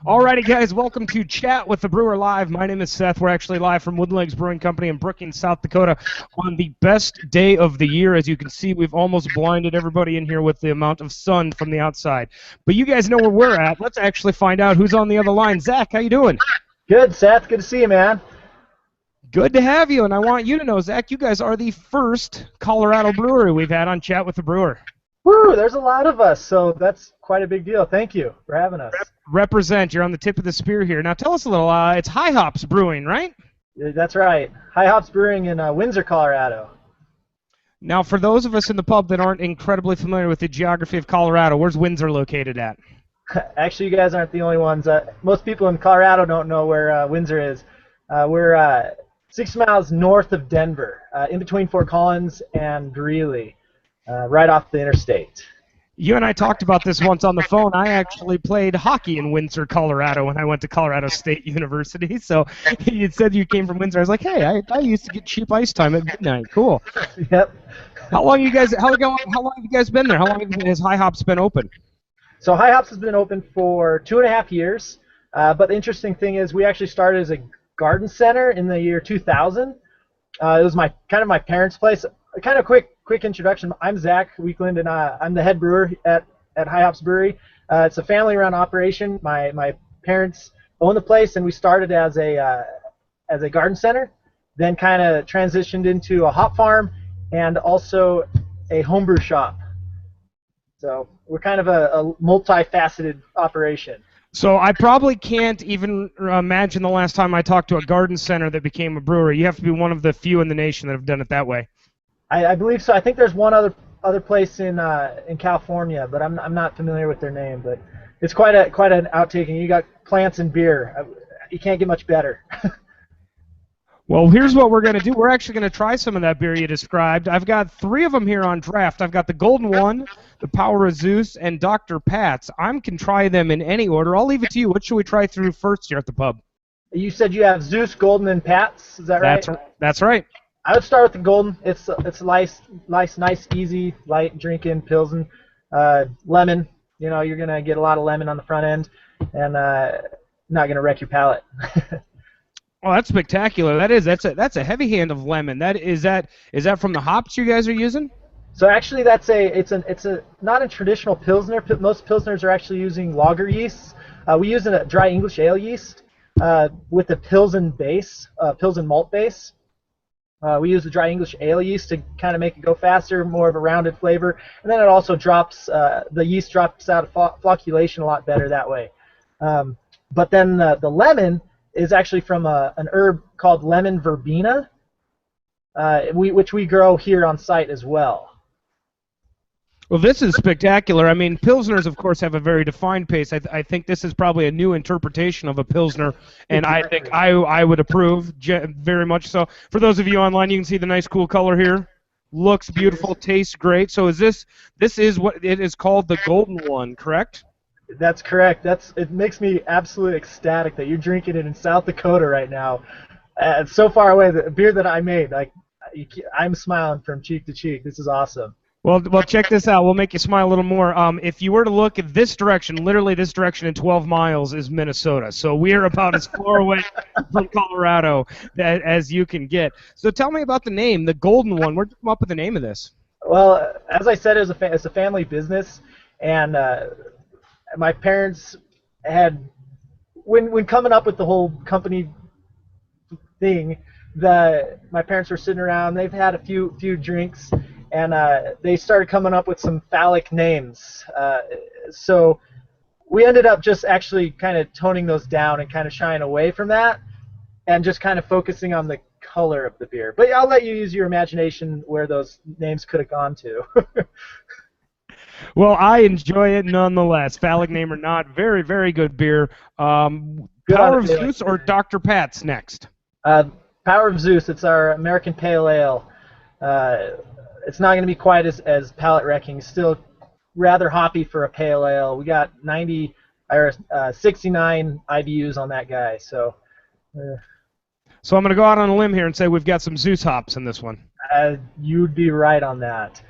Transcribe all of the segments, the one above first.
Alrighty, guys, welcome to Chat with the Brewer Live. My name is Seth. We're actually live from Wooden Legs Brewing Company in Brookings, South Dakota on the best day of the year. As you can see, we've almost blinded everybody in here with the amount of sun from the outside. But you guys know where we're at. Let's actually find out who's on the other line. Zach, how you doing? Good, Seth. Good to see you, man. Good to have you, and I want you to know, Zach, you guys are the first Colorado brewery we've had on Chat with the Brewer. Woo, there's a lot of us, so that's quite a big deal. Thank you for having us. Represent. You're on the tip of the spear here. Now tell us a little. It's High Hops Brewing, right? That's right. High Hops Brewing in Windsor, Colorado. Now, for those of us in the pub that aren't incredibly familiar with the geography of Colorado, where's Windsor located at? Actually, you guys aren't the only ones. Most people in Colorado don't know where Windsor is. We're 6 miles north of Denver, in between Fort Collins and Greeley, right off the interstate. You and I talked about this once on the phone. I actually played hockey in Windsor, Colorado when I went to Colorado State University. So you said you came from Windsor. I was like, hey, I used to get cheap ice time at midnight. Cool. Yep. How long have you guys been there? How long has High Hops been open? So High Hops has been open for 2.5 years. But the interesting thing is we actually started as a garden center in the year 2000. It was my parents' place. Kind of quick introduction. I'm Zach Weekland, and I'm the head brewer at High Hops Brewery. It's a family-run operation. My parents own the place, and we started as a garden center, then kind of transitioned into a hop farm and also a homebrew shop. So we're kind of a multifaceted operation. So I probably can't even imagine the last time I talked to a garden center that became a brewery. You have to be one of the few in the nation that have done it that way. I believe so. I think there's one other place in California, but I'm not familiar with their name. But it's quite an outtaking. You got plants and beer. You can't get much better. Well, here's what we're going to do. We're actually going to try some of that beer you described. I've got 3 of them here on draft. I've got the Golden One, the Power of Zeus, and Dr. Pat's. I can try them in any order. I'll leave it to you. What should we try through first here at the pub? You said you have Zeus, Golden, and Pat's. Is that right? That's right. I would start with the Golden. It's nice, easy, light drinking pilsen. Lemon. You know, you're gonna get a lot of lemon on the front end, and not gonna wreck your palate. Oh, that's spectacular. That's a heavy hand of lemon. Is that from the hops you guys are using? So actually, it's not a traditional pilsner. Most pilsners are actually using lager yeast. We use a dry English ale yeast with a pilsen base, pilsen malt base. We use the dry English ale yeast to kind of make it go faster, more of a rounded flavor, and then it also the yeast drops out of flocculation a lot better that way. But then the lemon is actually from an herb called lemon verbena, which we grow here on site as well. Well, this is spectacular. I mean, Pilsners, of course, have a very defined pace. I think this is probably a new interpretation of a Pilsner, and I think I would approve very much so. For those of you online, you can see the nice, cool color here. Looks beautiful, tastes great. So this is what it is called, the Golden One, correct? That's correct. It makes me absolutely ecstatic that you're drinking it in South Dakota right now. It's so far away. The beer that I made, I'm smiling from cheek to cheek. This is awesome. Well, check this out. We'll make you smile a little more. If you were to look at this direction, literally this direction in 12 miles is Minnesota. So we're about as far away from Colorado as you can get. So tell me about the name, the Golden One. Where'd you come up with the name of this? Well, as I said, it's a family business, and my parents had, when coming up with the whole company thing, my parents were sitting around. They've had a few drinks. And they started coming up with some phallic names. So we ended up just actually kind of toning those down and kind of shying away from that and just kind of focusing on the color of the beer. But I'll let you use your imagination where those names could have gone to. Well, I enjoy it nonetheless. Phallic name or not, very, very good beer. Power of Zeus or Dr. Pat's next? Power of Zeus. It's our American Pale Ale. It's not going to be quite as palate wrecking. Still rather hoppy for a pale ale. We got 69 IBUs on that guy. So I'm going to go out on a limb here and say we've got some Zeus hops in this one. You'd be right on that.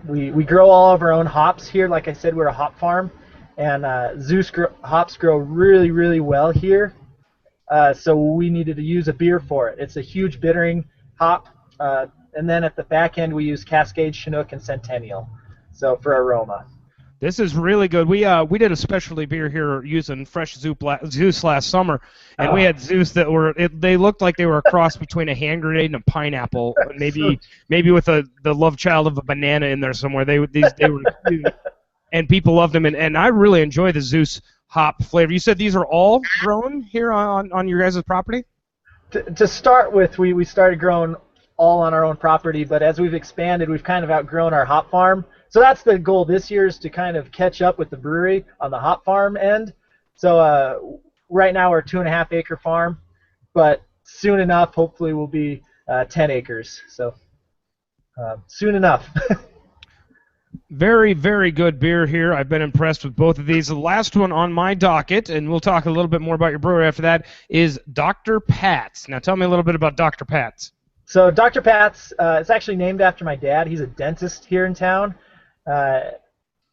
We grow all of our own hops here. Like I said, we're a hop farm, and hops grow really, really well here. So we needed to use a beer for it. It's a huge bittering hop, and then at the back end we use Cascade, Chinook, and Centennial. So for aroma. This is really good. We did a specialty beer here using fresh Zeus last summer, and we had Zeus that they looked like they were a cross between a hand grenade and a pineapple, and maybe with the love child of a banana in there somewhere. They were cute, and people loved them, and I really enjoy the Zeus hop flavor. You said these are all grown here on your guys' property? To start with, we started growing all on our own property, but as we've expanded, we've kind of outgrown our hop farm. So that's the goal this year, is to kind of catch up with the brewery on the hop farm end. So right now we're a 2.5 acre farm, but soon enough, hopefully we'll be 10 acres. So soon enough. Very, very good beer here. I've been impressed with both of these. The last one on my docket, and we'll talk a little bit more about your brewery after that, is Dr. Pat's. Now tell me a little bit about Dr. Pat's. So Dr. Pat's, it's actually named after my dad. He's a dentist here in town,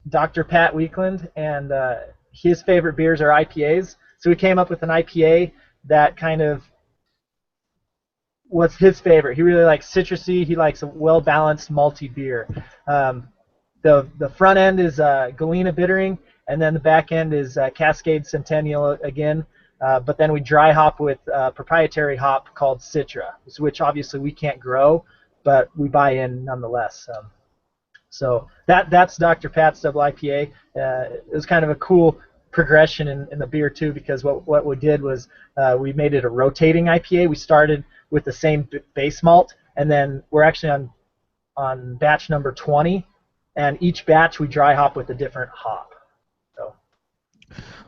Dr. Pat Weekland, and his favorite beers are IPAs. So we came up with an IPA that kind of was his favorite. He really likes citrusy. He likes a well-balanced malty beer. The front end is Galena bittering, and then the back end is Cascade Centennial again. But then we dry hop with proprietary hop called Citra, which obviously we can't grow, but we buy in nonetheless. So that's Dr. Pat's Double IPA. It was kind of a cool progression in the beer too, because what we did was we made it a rotating IPA. We started with the same base malt, and then we're actually on batch number 20, and each batch we dry hop with a different hop.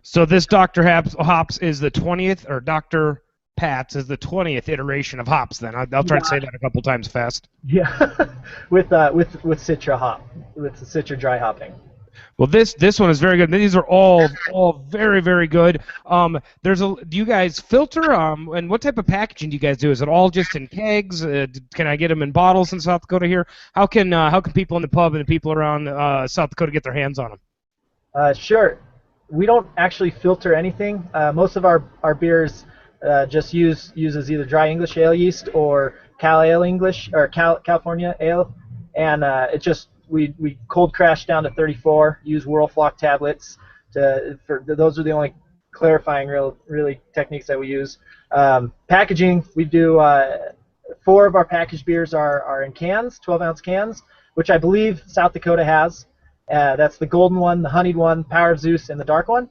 So this Dr. Hops is the 20th, or Dr. Pat's is the 20th iteration of hops. Then I'll try to say that a couple times fast. Yeah, with Citra hop, with the Citra dry hopping. Well, this one is very good. These are all very, very good. Do you guys filter? And what type of packaging do you guys do? Is it all just in kegs? Can I get them in bottles in South Dakota here? How can people in the pub and the people around South Dakota get their hands on them? Sure. We don't actually filter anything. Most of our beers just uses either dry English ale yeast or California ale, and we cold crash down to 34. Use Whirlflock tablets. Those are the only clarifying really techniques that we use. Packaging, we do 4 of our packaged beers are in cans, 12-ounce cans, which I believe South Dakota has. That's the golden one, the honeyed one, Power of Zeus, and the dark one.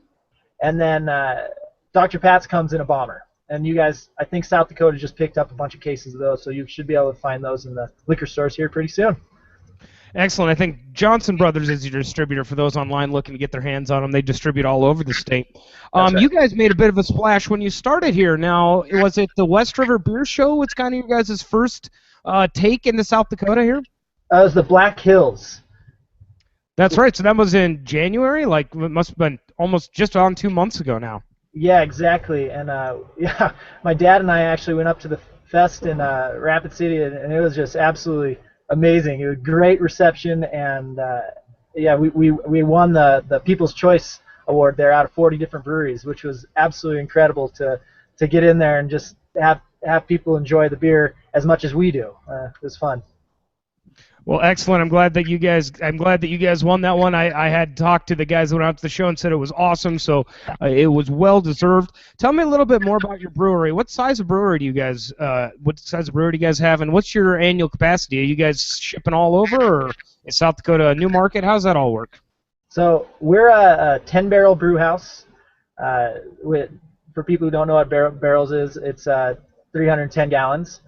And then Dr. Pat's comes in a bomber. And you guys, I think South Dakota just picked up a bunch of cases of those, so you should be able to find those in the liquor stores here pretty soon. Excellent. I think Johnson Brothers is your distributor for those online looking to get their hands on them. They distribute all over the state. Right. You guys made a bit of a splash when you started here. Now, was it the West River Beer Show? What's kind of your guys' first take into South Dakota here? It was the Black Hills. That's right. So that was in January? It must have been almost just on 2 months ago now. Yeah, exactly. And my dad and I actually went up to the fest in Rapid City, and it was just absolutely amazing. It was a great reception, and we won the People's Choice Award there out of 40 different breweries, which was absolutely incredible to get in there and just have people enjoy the beer as much as we do. It was fun. Well, excellent. I'm glad that you guys won that one. I had talked to the guys that went out to the show and said it was awesome, so it was well deserved. Tell me a little bit more about your brewery. What size of brewery do you guys have, and what's your annual capacity? Are you guys shipping all over, or is South Dakota a new market? How's that all work? So we're a 10-barrel brew house. For people who don't know what barrels is, it's 310 gallons.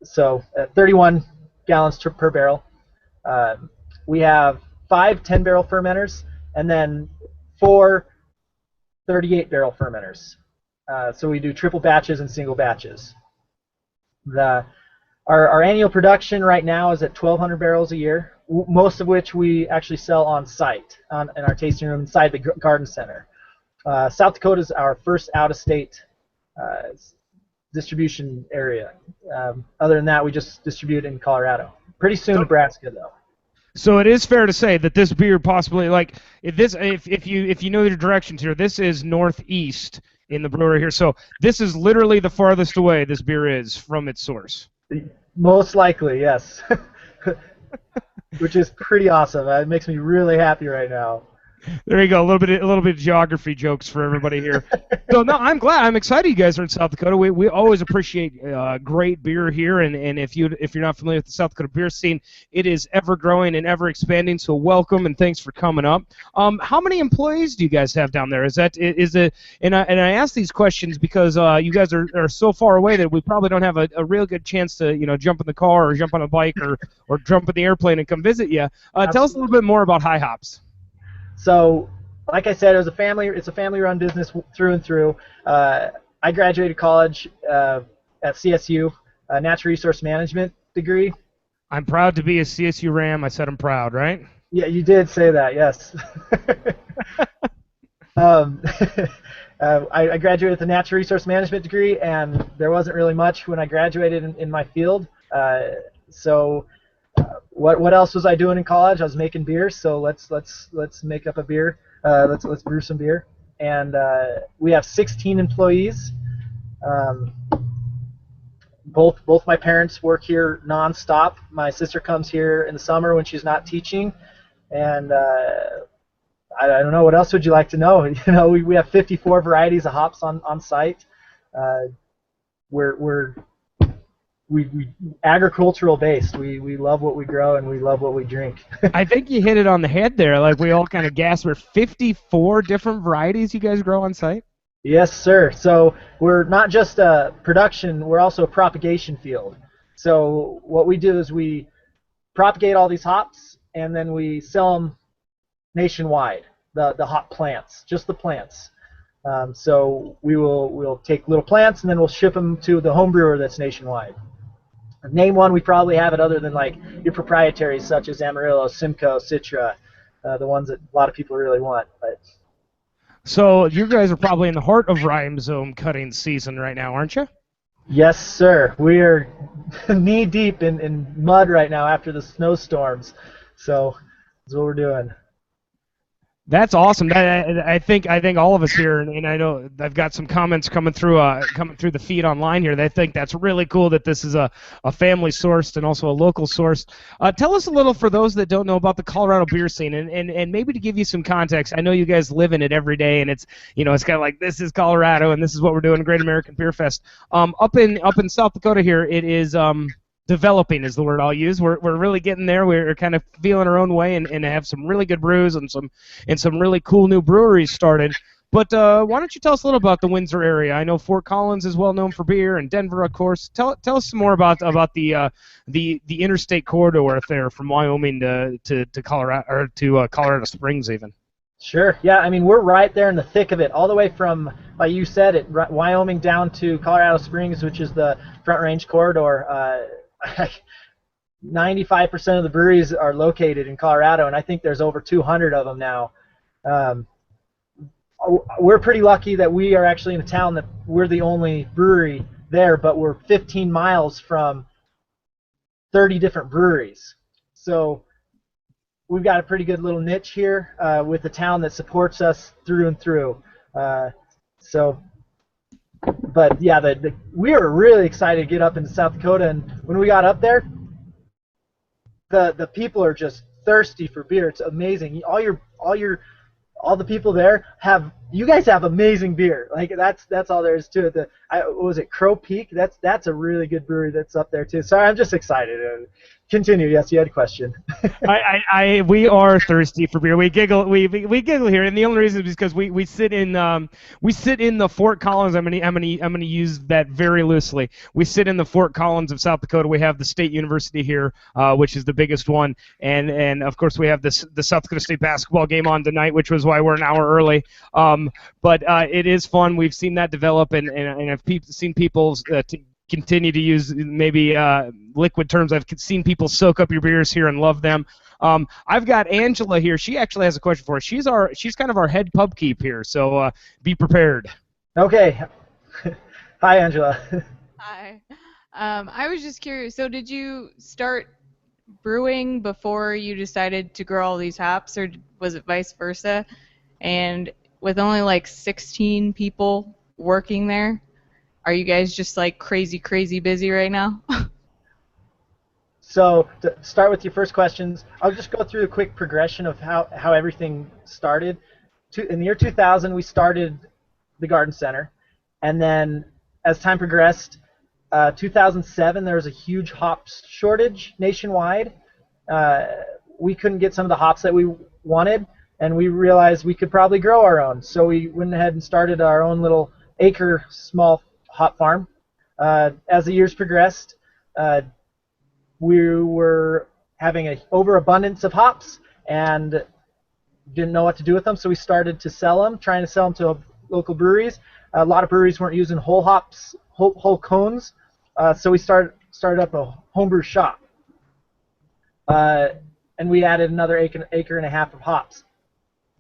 So 31 gallons per barrel. We have 5 10-barrel fermenters and then 4 38-barrel fermenters. So we do triple batches and single batches. Our annual production right now is at 1,200 barrels a year, most of which we actually sell on site in our tasting room inside the garden center. South Dakota is our first out-of-state distribution area. Other than that, we just distribute in Colorado. Pretty soon, Nebraska, though. So it is fair to say that this beer possibly, like, if you know your directions here, this is northeast in the brewery here. So this is literally the farthest away this beer is from its source. Most likely, yes. Which is pretty awesome. It makes me really happy right now. There you go. A little bit of geography jokes for everybody here. So no, I'm glad. I'm excited you guys are in South Dakota. We always appreciate great beer here, and if you're not familiar with the South Dakota beer scene, it is ever growing and ever expanding. So welcome and thanks for coming up. How many employees do you guys have down there? Is it? And I ask these questions because you guys are so far away that we probably don't have a real good chance to jump in the car or jump on a bike or jump in the airplane and come visit you. Tell us a little bit more about High Hops. So, like I said, it's a family-run business through and through. I graduated college at CSU, a natural resource management degree. I'm proud to be a CSU Ram. I said I'm proud, right? Yeah, you did say that, yes. um, I graduated with a natural resource management degree, and there wasn't really much when I graduated in my field. So what else was I doing in college? I was making beer, so let's make up a beer. Let's brew some beer, and we have 16 employees. Um, both my parents work here nonstop. My sister comes here in the summer when she's not teaching, and I don't know, what else would you like to know? We have 54 varieties of hops on site. We're agricultural based. We love what we grow and we love what we drink. I think you hit it on the head there. Like we all kind of gasped. We're 54 different varieties you guys grow on site? Yes, sir. So we're not just a production, we're also a propagation field. So what we do is we propagate all these hops and then we sell them nationwide, the hop plants, just the plants. So we'll take little plants and then we'll ship them to the home brewer that's nationwide. Name one, we probably have it other than like your proprietaries such as Amarillo, Simcoe, Citra, the ones that a lot of people really want. But so you guys are probably in the heart of rhizome cutting season right now, aren't you? yes, sir. We are knee deep in mud right now after the snowstorms. So that's what we're doing. That's awesome. I think all of us here, and I know I've got some comments coming through the feed online here. They think that's really cool that this is a family sourced and also a local source. Tell us a little for those that don't know about the Colorado beer scene, and maybe to give you some context. I know you guys live in it every day, and it's it's kind of like this is Colorado and this is what we're doing, Great American Beer Fest. Up in South Dakota here, it is developing is the word I'll use. We're really getting there. We're kind of feeling our own way and have some really good brews and some really cool new breweries started. But why don't you tell us a little about the Windsor area? I know Fort Collins is well known for beer, and Denver, of course. Tell us some more about the interstate corridor there from Wyoming to Colorado or to Colorado Springs even. Sure. Yeah, I mean, we're right there in the thick of it, all the way from, like you said, Wyoming down to Colorado Springs, which is the Front Range corridor. 95% of the breweries are located in Colorado, and I think there's over 200 of them now. We're pretty lucky that we are actually in a town that we're the only brewery there, but we're 15 miles from 30 different breweries. So we've got a pretty good little niche here with a town that supports us through and through. But yeah, we were really excited to get up into South Dakota, and when we got up there, the people are just thirsty for beer. It's amazing. All the people there you guys have amazing beer. Like that's all there is to it. Was it Crow Peak? That's a really good brewery that's up there too. Sorry, I'm just excited. Continue. Yes, you had a question. We are thirsty for beer. We giggle here, and the only reason is because we sit in the Fort Collins. I'm gonna use that very loosely. We sit in the Fort Collins of South Dakota. We have the State University here, which is the biggest one, and of course we have the South Dakota State basketball game on tonight, which was why we're an hour early. But it is fun. We've seen that develop, and I've seen people continue to use maybe liquid terms. I've seen people soak up your beers here and love them. I've got Angela here. She actually has a question for us. She's kind of our head pub keep here, so be prepared. Okay. Hi, Angela. Hi. I was just curious. So did you start brewing before you decided to grow all these hops, or was it vice versa? And with only like 16 people working there, are you guys just like crazy, crazy busy right now? So to start with your first questions, I'll just go through a quick progression of how everything started. In the year 2000, we started the garden center, and then as time progressed, 2007 there was a huge hops shortage nationwide. We couldn't get some of the hops that we wanted, and we realized we could probably grow our own. So we went ahead and started our own little acre small hop farm. As the years progressed, we were having an overabundance of hops and didn't know what to do with them, so we started to sell them, trying to sell them to local breweries. A lot of breweries weren't using whole hops, whole cones, so we started up a homebrew shop, and we added another acre and a half of hops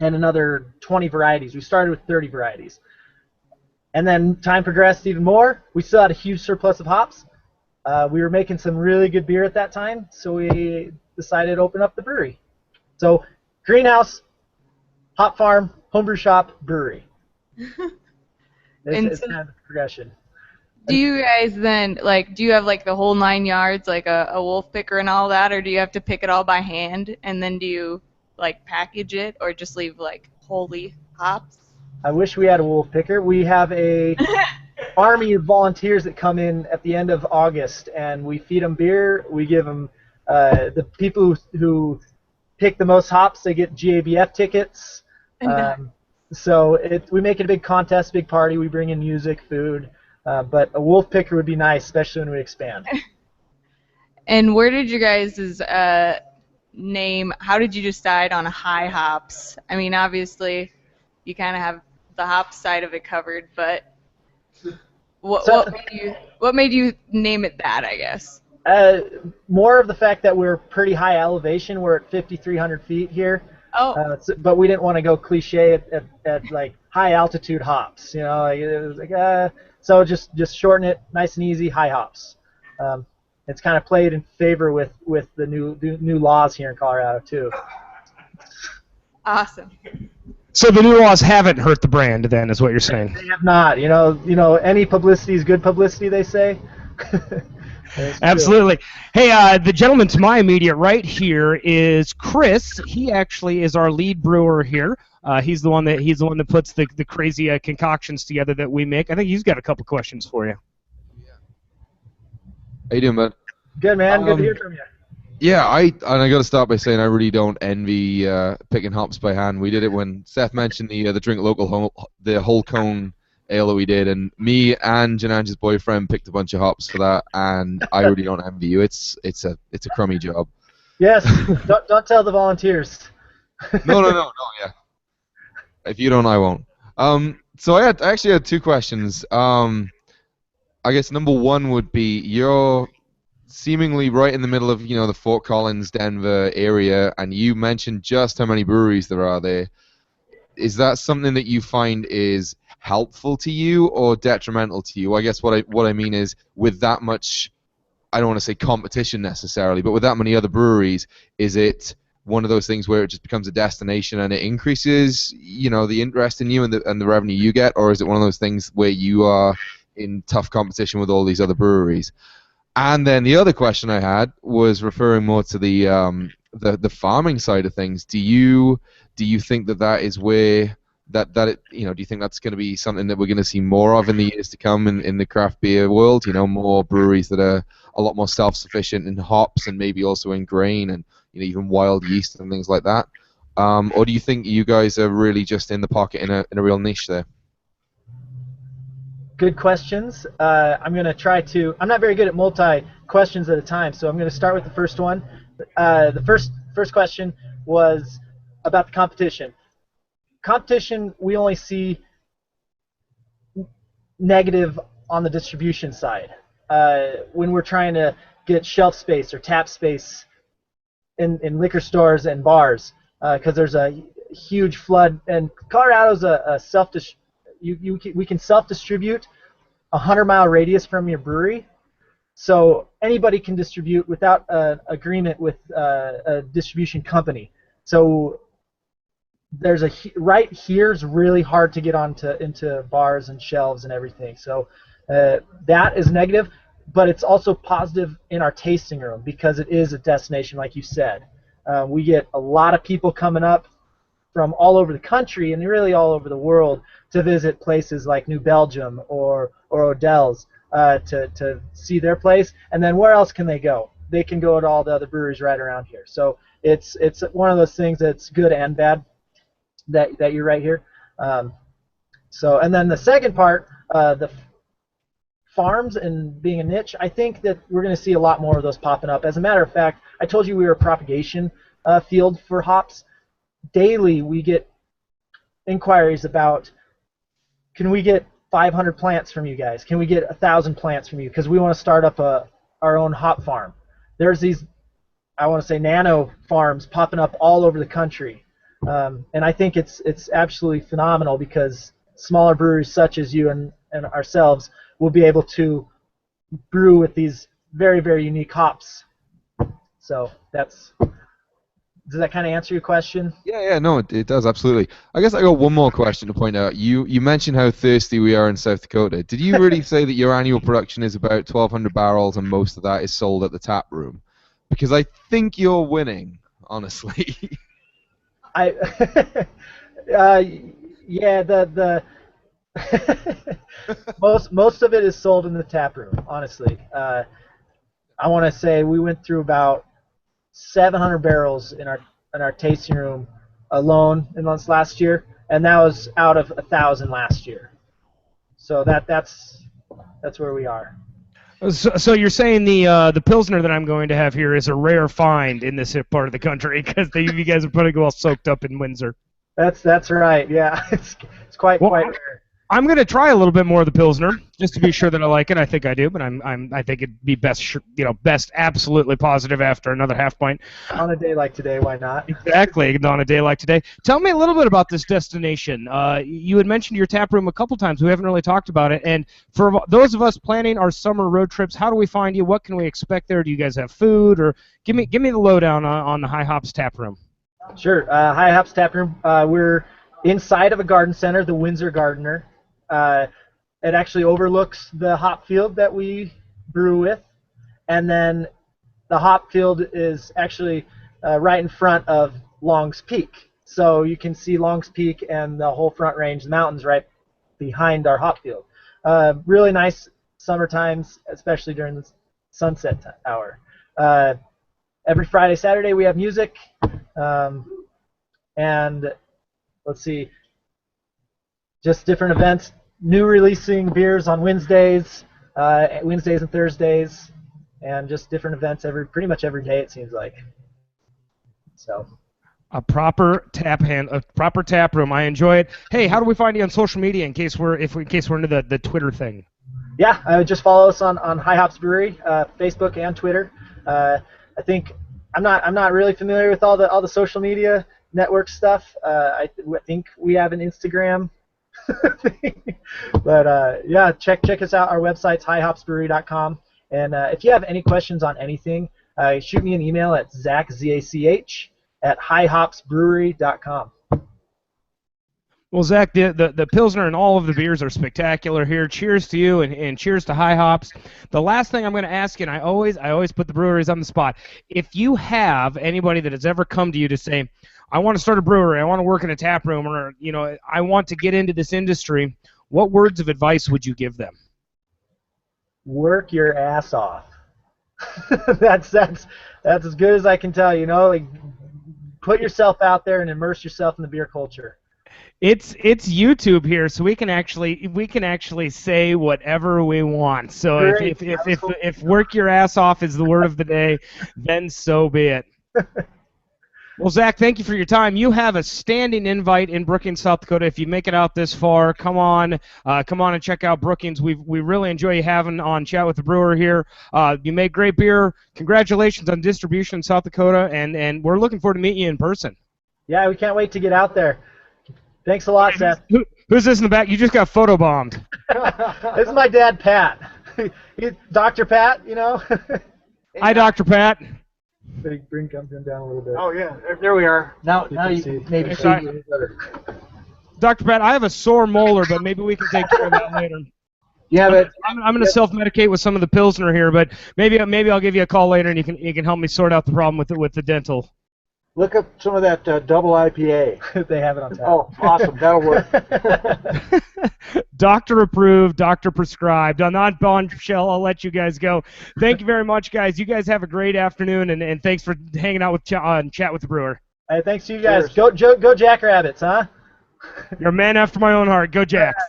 and another 20 varieties. We started with 30 varieties, and then time progressed even more. We still had a huge surplus of hops. We were making some really good beer at that time, so we decided to open up the brewery. So greenhouse, hop farm, homebrew shop, brewery. It's kind of the progression. Do you guys then, like, do you have like the whole 9 yards, like a wolf picker and all that, or do you have to pick it all by hand, and then do you like package it, or just leave like wholly hops? I wish we had a wolf picker. We have a army of volunteers that come in at the end of August, and we feed them beer. We give them the people who pick the most hops, they get GABF tickets. So we make it a big contest, big party. We bring in music, food, but a wolf picker would be nice, especially when we expand. And where did you guys' name? How did you decide on High Hops? I mean, obviously, you kind of have the hop side of it covered, but what made you name it that, I guess? More of the fact that we're pretty high elevation. We're at 5,300 feet here. Oh. But we didn't want to go cliche at like high altitude hops. You know, like, it was like so just shorten it, nice and easy, high hops. It's kind of played in favor with the new laws here in Colorado too. Awesome. So the new laws haven't hurt the brand, then, is what you're saying? They have not. You know, any publicity is good publicity, they say. Absolutely. Hey, the gentleman to my immediate right here is Chris. He actually is our lead brewer here. He's the one that puts the crazy concoctions together that we make. I think he's got a couple questions for you. How you doing, bud? Good, man. Good to hear from you. Yeah, I got to start by saying I really don't envy picking hops by hand. We did it when Seth mentioned the drink local the whole cone ale that we did, and me and Jananja's boyfriend picked a bunch of hops for that, and I really don't envy you. It's a crummy job. Yes, don't tell the volunteers. No, yeah. If you don't, I won't. So I actually had two questions. I guess number one would be, you're seemingly right in the middle of the Fort Collins, Denver area, and you mentioned just how many breweries there are there. Is that something that you find is helpful to you or detrimental to you? I guess what I mean is, with that much, I don't want to say competition necessarily, but with that many other breweries, is it one of those things where it just becomes a destination and it increases the interest in you and the revenue you get, or is it one of those things where you are in tough competition with all these other breweries? And then the other question I had was referring more to the farming side of things. Do you think that is where do you think that's going to be something that we're going to see more of in the years to come in the craft beer world? More breweries that are a lot more self-sufficient in hops and maybe also in grain and even wild yeast and things like that. Or do you think you guys are really just in the pocket in a real niche there? Good questions. I'm going to try to. I'm not very good at multi-questions at a time, so I'm going to start with the first one. The first question was about the competition. Competition, we only see negative on the distribution side. When we're trying to get shelf space or tap space in liquor stores and bars, because there's a huge flood, and Colorado's we can self-distribute a 100-mile radius from your brewery, So anybody can distribute without an agreement with a distribution company. So there's right here's really hard to get into bars and shelves and everything. So that is negative, but it's also positive in our tasting room because it is a destination, like you said. We get a lot of people coming up from all over the country and really all over the world to visit places like New Belgium or Odell's to see their place. And then where else can they go? They can go to all the other breweries right around here. So it's one of those things that's good and bad that you're right here. And then the second part, the farms and being a niche, I think that we're going to see a lot more of those popping up. As a matter of fact, I told you we were a propagation field for hops. Daily we get inquiries about, can we get 500 plants from you guys? Can we get 1,000 plants from you? Because we want to start up our own hop farm. There's these, I want to say, nano farms popping up all over the country. And I think it's absolutely phenomenal because smaller breweries such as you and ourselves will be able to brew with these very, very unique hops. So does that kind of answer your question? Yeah, no, it does, absolutely. I guess I got one more question to point out. You mentioned how thirsty we are in South Dakota. Did you really say that your annual production is about 1,200 barrels and most of that is sold at the tap room? Because I think you're winning, honestly. Yeah, the most of it is sold in the tap room, honestly. I want to say we went through about 700 barrels in our tasting room alone in this last year, and that was out of 1,000 last year. So that's where we are. So you're saying the Pilsner that I'm going to have here is a rare find in this part of the country because you guys are pretty well soaked up in Windsor. That's right. Yeah, it's quite rare. I'm going to try a little bit more of the Pilsner just to be sure that I like it. I think I do, but I think it'd be best absolutely positive after another half pint. On a day like today, why not? Exactly, on a day like today. Tell me a little bit about this destination. You had mentioned your tap room a couple times. We haven't really talked about it. And for those of us planning our summer road trips, how do we find you? What can we expect there? Do you guys have food? Or give me the lowdown on the High Hops tap room. Sure. High Hops tap room. We're inside of a garden center, the Windsor Gardener. It actually overlooks the hop field that we brew with, and then the hop field is actually right in front of Long's Peak. So you can see Long's Peak and the whole Front Range, the mountains right behind our hop field. Really nice summer times, especially during the sunset hour. Every Friday, Saturday we have music, and let's see, just different events. New releasing beers on Wednesdays and Thursdays, and just different events pretty much every day, it seems like. So. A proper tap room. I enjoy it. Hey, how do we find you on social media in case we're into the Twitter thing? Yeah, just follow us on High Hops Brewery, Facebook and Twitter. I think I'm not really familiar with all the social media network stuff. I think we have an Instagram. But yeah, check us out. Our website's highhopsbrewery.com. And if you have any questions on anything, shoot me an email at zach@highhopsbrewery.com. Well, Zach, the Pilsner and all of the beers are spectacular here. Cheers to you and cheers to High Hops. The last thing I'm going to ask you, and I always put the breweries on the spot. If you have anybody that has ever come to you to say, I want to start a brewery, I want to work in a tap room, or I want to get into this industry, what words of advice would you give them? Work your ass off. That's as good as I can tell you. Like, put yourself out there and immerse yourself in the beer culture. It's YouTube here, so we can actually say whatever we want. So if work your ass off is the word of the day, then so be it. Well, Zach, thank you for your time. You have a standing invite in Brookings, South Dakota. If you make it out this far, come on and check out Brookings. We really enjoy you having on Chat with the Brewer here. You make great beer. Congratulations on distribution in South Dakota, and we're looking forward to meeting you in person. Yeah, we can't wait to get out there. Thanks a lot, Seth. Who's this in the back? You just got photobombed. This is my dad, Pat. Dr. Pat, you know. Hi, Dr. Pat. Bring comes in down a little bit. Oh yeah, there we are. Now you can can see. maybe Hey, see sorry. me better. Dr. Pat, I have a sore molar, but maybe we can take care of that later. Yeah, but I'm going to self-medicate with some of the Pilsner here, but maybe I'll give you a call later and you can help me sort out the problem with the dental. look up some of that double IPA. They have it on tap. Oh, awesome. That'll work. Doctor approved, doctor prescribed. On that bombshell, I'll let you guys go. Thank you very much, guys. You guys have a great afternoon, and thanks for hanging out with Chat with the Brewer. Hey, thanks to you guys. Cheers. Go Jackrabbits, huh? You're a man after my own heart. Go Jacks.